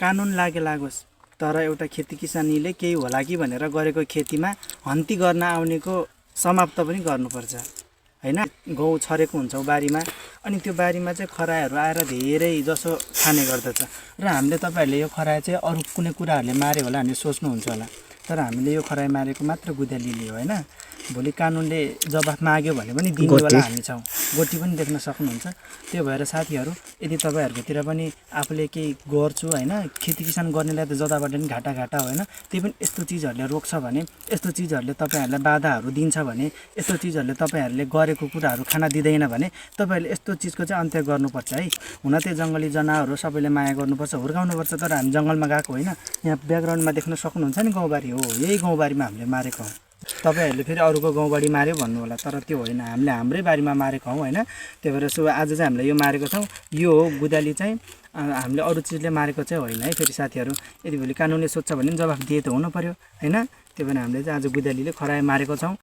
कानुन लागोस् तर एउटा खेती किसानीले केही होला कि भनेर गरेको खेतीमा हन्ती गर्न आउनेको समाप्त पनि गर्नुपर्छ हैन। गहुँ छरेको हुन्छ बारीमा अनि त्यो बारीमा चाहिँ खरायोहरू आएर धेरै जसो खाने गर्दछ र हामीले तपाईहरुले यो खरायो चाहिँ अरु कुनै कुराहरुले मारे होला भन्ने सोच्नुहुन्छ होला तर हामीले यो खरायो मारेको मात्र गुदालीले हो हैन। भोलि कानुनले जवाफ माग्यो भने पनि दिनेवाला हामी छौं। गोटी पनि देख्न सक्नुहुन्छ। त्यो भएर साथीहरु यदि तपाईहरुकोतिर पनि आफूले केही गर्छु हैन खेती किसान गर्नेलाई त जताबाट नि घाटा हो हैन। त्यही पनि यस्तो चीजहरुले रोक्छ भने यस्तो चीजहरुले तपाईहरुलाई बाधाहरु दिन्छ भने यस्तो चीजहरुले तपाईहरुले गरेको कुराहरु खान दिदैन भने तपाईहरुले यस्तो चीजको चाहिँ अन्त्य गर्नुपर्छ है। हुन चाहिँ जंगली जनावरहरु सबैले माया गर्नुपर्छ हुर्काउनुपर्छ तर हामी जंगलमा गएको हैन। यहाँ ब्याकग्राउन्डमा देख्न सक्नुहुन्छ नि गाउँबारी हो। यही गाउँबारीमा हामीले मारेको हौ। तपाईहरुले फेरि अरूको गाउँबाडी मार्यो भन्नु होला तर त्यो होइन हामीले हाम्रै बारीमा मारेको हौ हैन। त्यही भएर सो आज चाहिँ हामीले यो मारेको छौं। यो हो गुदाली चाहिँ हामीले अरु चीजले मारेको चाहिँ होइन है। फेरि साथीहरु यदि भोलि कानुनले सोध्छ भने जवाफ दिए त हुनु पर्यो हैन। त्यही भएर हामीले चाहिँ आज गुदालीले खरायो मारेको छौं।